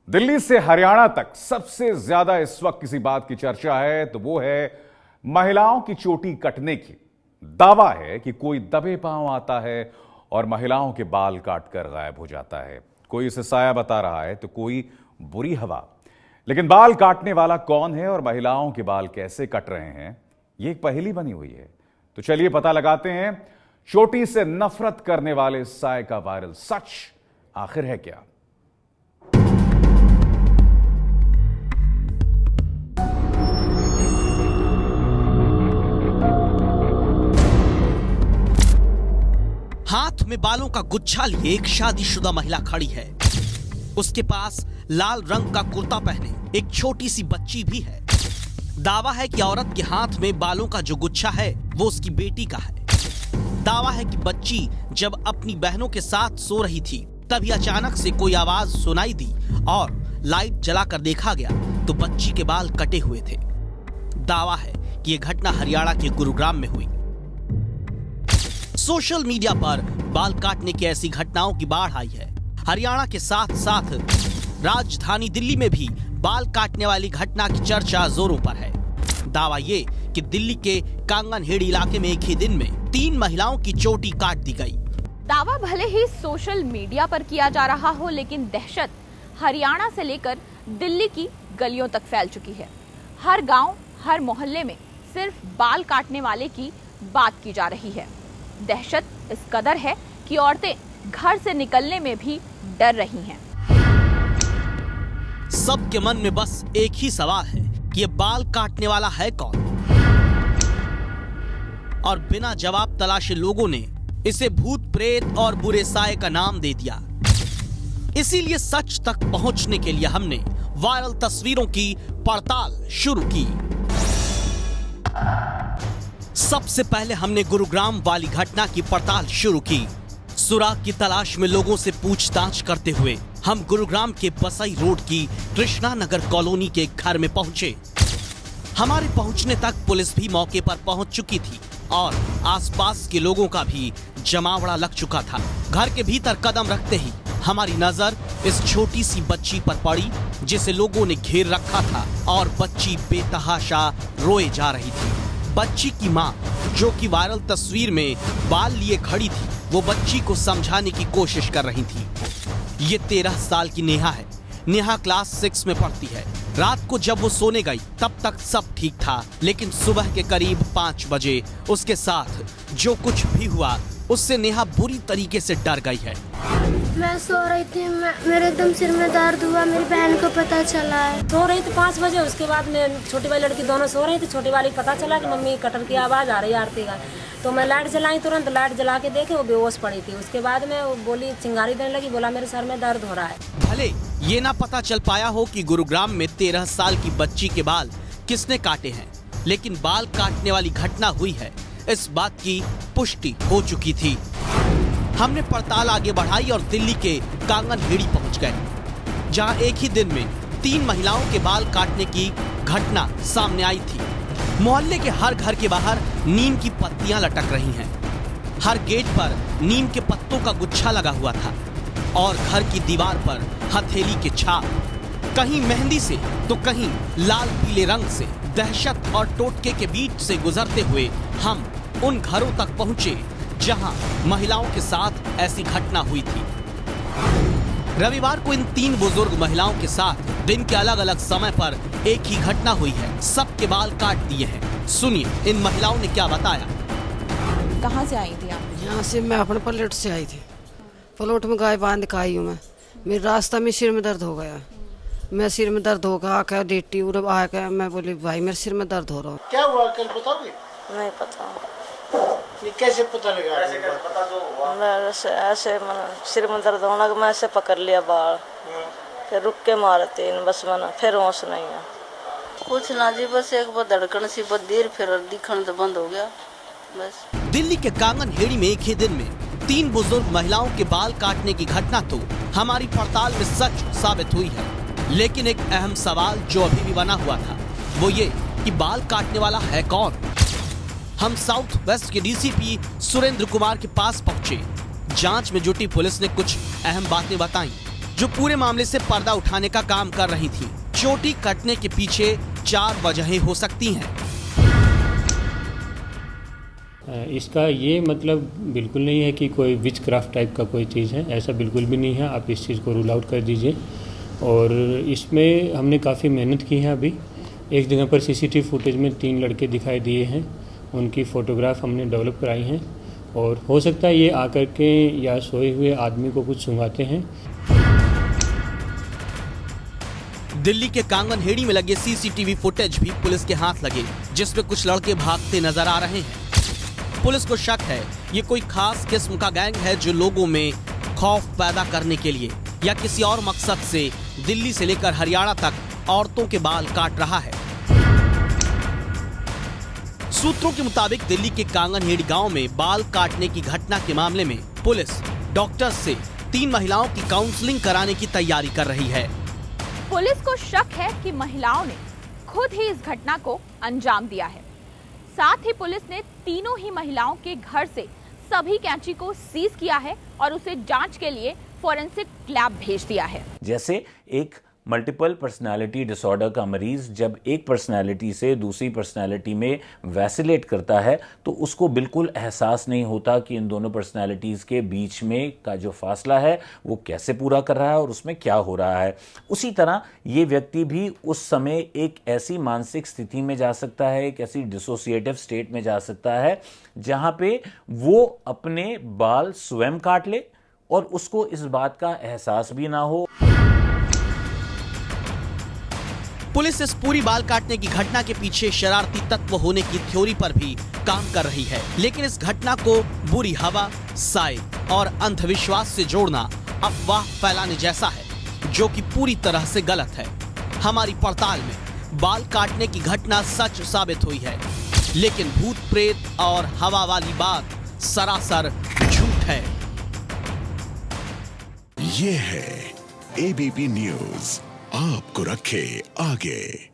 दिल्ली से हरियाणा तक सबसे ज्यादा इस वक्त किसी बात की चर्चा है तो वो है महिलाओं की चोटी कटने की। दावा है कि कोई दबे पांव आता है और महिलाओं के बाल काटकर गायब हो जाता है। कोई इसे साया बता रहा है तो कोई बुरी हवा। लेकिन बाल काटने वाला कौन है और महिलाओं के बाल कैसे कट रहे हैं, ये एक पहेली बनी हुई है। तो चलिए पता लगाते हैं चोटी से नफरत करने वाले साय का वायरल सच आखिर है क्या। हाथ में बालों का गुच्छा लिए एक शादीशुदा महिला खड़ी है। उसके पास लाल रंग का कुर्ता पहने एक छोटी सी बच्ची भी है। दावा है कि औरत के हाथ में बालों का जो गुच्छा है वो उसकी बेटी का है। दावा है कि बच्ची जब अपनी बहनों के साथ सो रही थी तभी अचानक से कोई आवाज सुनाई दी और लाइट जलाकर देखा गया तो बच्ची के बाल कटे हुए थे। दावा है कि यह घटना हरियाणा के गुरुग्राम में हुई। सोशल मीडिया पर बाल काटने की ऐसी घटनाओं की बाढ़ आई है। हरियाणा के साथ साथ राजधानी दिल्ली में भी बाल काटने वाली घटना की चर्चा जोरों पर है। दावा ये कि दिल्ली के कांगनहेड़ी इलाके में एक ही दिन में 3 महिलाओं की चोटी काट दी गई। दावा भले ही सोशल मीडिया पर किया जा रहा हो, लेकिन दहशत हरियाणा से लेकर दिल्ली की गलियों तक फैल चुकी है। हर गांव, हर मोहल्ले में सिर्फ बाल काटने वाले की बात की जा रही है। दहशत इस कदर है कि औरतें घर से निकलने में भी डर रही हैं। सबके मन में बस एक ही सवाल है कि ये बाल काटने वाला है कौन, और बिना जवाब तलाशे लोगों ने इसे भूत प्रेत और बुरे साए का नाम दे दिया। इसीलिए सच तक पहुंचने के लिए हमने वायरल तस्वीरों की पड़ताल शुरू की। सबसे पहले हमने गुरुग्राम वाली घटना की पड़ताल शुरू की। सुराग की तलाश में लोगों से पूछताछ करते हुए हम गुरुग्राम के बसई रोड की कृष्णा नगर कॉलोनी के घर में पहुंचे। हमारे पहुंचने तक पुलिस भी मौके पर पहुंच चुकी थी और आसपास के लोगों का भी जमावड़ा लग चुका था। घर के भीतर कदम रखते ही हमारी नजर इस छोटी सी बच्ची पर पड़ी जिसे लोगों ने घेर रखा था और बच्ची बेतहाशा रोए जा रही थी। बच्ची की मां, जो कि वायरल तस्वीर में बाल लिए खड़ी थी, वो बच्ची को समझाने की कोशिश कर रही थी। ये 13 साल की नेहा है। नेहा क्लास 6 में पढ़ती है। रात को जब वो सोने गई तब तक सब ठीक था, लेकिन सुबह के करीब 5 बजे उसके साथ जो कुछ भी हुआ उससे नेहा बुरी तरीके से डर गई है। मैं सो रही थी, मेरे एकदम सिर में दर्द हुआ, मेरी बहन को पता चला है। सो रही थी 5 बजे। उसके बाद में छोटी वाली लड़की दोनों सो रही थी। छोटी वाली को पता चला कि मम्मी कटर की आवाज़ आ रही है आरती का, तो मैं लाइट जलाई। तुरंत लाइट जला के देखे वो बेहोश पड़ी थी। उसके बाद में वो बोली, चिंगारी देने लगी, बोला मेरे सर में दर्द हो रहा है। भले ये ना पता चल पाया हो कि गुरुग्राम में 13 साल की बच्ची के बाल किसने काटे हैं, लेकिन बाल काटने वाली घटना हुई है, इस बात की पुष्टि हो चुकी थी। हमने पड़ताल आगे बढ़ाई और दिल्ली के कांगनहेड़ी पहुंच गए, जहां एक ही दिन में 3 महिलाओं के बाल काटने की घटना सामने आई थी। मोहल्ले के हर घर के बाहर नीम की पत्तियां लटक रही हैं। हर गेट पर नीम के पत्तों का गुच्छा लगा हुआ था और घर की दीवार पर हथेली के छाप, कहीं मेहंदी से तो कहीं लाल पीले रंग से। दहशत और टोटके के बीच से गुजरते हुए हम उन घरों तक पहुंचे जहां महिलाओं के साथ ऐसी घटना हुई थी। रविवार को इन 3 बुजुर्ग महिलाओं के साथ दिन के अलग अलग समय पर एक ही घटना हुई है। सबके बाल काट दिए हैं। सुनिए इन महिलाओं ने क्या बताया। कहाँ से आई थी आप? यहाँ से मैं अपने पलट से आई थी। पलट में गाय बांध के आई हूँ मैं। मेरे रास्ता में सिर में दर्द हो गया। मैं सिर में दर्द होगा आकर डेटी उड़ब आकर मैं बोली भाई मेरे सिर में दर्द हो रहा है। क्या हुआ कल बताओगे? नहीं पता। ये कैसे पता लगा? मैं ऐसे सिर में दर्द होना, मैं ऐसे पकड़ लिया बाल, फिर रुक के मारते बस, मैंने फिर होश नहीं है कुछ ना जी। बस एक बार धड़कन सी देर, फिर दिखना तो बंद हो गया बस। दिल्ली के कांगनहेड़ी में एक ही दिन में 3 बुजुर्ग महिलाओं के बाल काटने की घटना तो हमारी पड़ताल में सच साबित हुई है, लेकिन एक अहम सवाल जो अभी भी बना हुआ था वो ये कि बाल काटने वाला है कौन। हम साउथ वेस्ट के डीसीपी सुरेंद्र कुमार के पास पहुंचे। जांच में जुटी पुलिस ने कुछ अहम बातें बताई। जो पूरे मामले से पर्दा उठाने का काम कर रही थी। चोटी कटने के पीछे 4 वजहें हो सकती हैं। इसका ये मतलब बिल्कुल नहीं है कि कोई विच क्राफ्ट टाइप का कोई चीज़ है, ऐसा बिल्कुल भी नहीं है। आप इस चीज़ को रूल आउट कर दीजिए। और इसमें हमने काफ़ी मेहनत की है। अभी एक जगह पर सीसीटीवी फुटेज में 3 लड़के दिखाई दिए हैं, उनकी फ़ोटोग्राफ हमने डेवलप कराई हैं और हो सकता है ये आकर के या सोए हुए आदमी को कुछ सुंघाते हैं। दिल्ली के कांगनहेड़ी में लगे सीसीटीवी फुटेज भी पुलिस के हाथ लगे, जिसमें कुछ लड़के भागते नजर आ रहे हैं। पुलिस को शक है ये कोई खास किस्म का गैंग है जो लोगों में खौफ पैदा करने के लिए या किसी और मकसद से दिल्ली से लेकर हरियाणा तक औरतों के बाल काट रहा है। सूत्रों के मुताबिक दिल्ली के कांगनहेड़ी गांव में बाल काटने की घटना के मामले में पुलिस डॉक्टर से 3 महिलाओं की काउंसलिंग कराने की तैयारी कर रही है। पुलिस को शक है कि महिलाओं ने खुद ही इस घटना को अंजाम दिया है। साथ ही पुलिस ने तीनों ही महिलाओं के घर से सभी कैंची को सीज किया है और उसे जांच के लिए फोरेंसिक लैब भेज दिया है। जैसे एक मल्टीपल पर्सनालिटी डिसऑर्डर का मरीज जब एक पर्सनालिटी से दूसरी पर्सनालिटी में वैसिलेट करता है तो उसको बिल्कुल एहसास नहीं होता कि इन दोनों पर्सनालिटीज़ के बीच में का जो फासला है वो कैसे पूरा कर रहा है और उसमें क्या हो रहा है। उसी तरह ये व्यक्ति भी उस समय एक ऐसी मानसिक स्थिति में जा सकता है, एक ऐसी डिसोसिएटिव स्टेट में जा सकता है जहां पे वो अपने बाल स्वयं काट ले और उसको इस बात का एहसास भी ना हो। पुलिस इस पूरी बाल काटने की घटना के पीछे शरारती तत्व होने की थ्योरी पर भी काम कर रही है, लेकिन इस घटना को बुरी हवा, साए और अंधविश्वास से जोड़ना अफवाह फैलाने जैसा है, जो कि पूरी तरह से गलत है। हमारी पड़ताल में बाल काटने की घटना सच साबित हुई है, लेकिन भूत प्रेत और हवा वाली बात सरासर झूठ है। ये है एबीपी न्यूज़, आपको रखे आगे।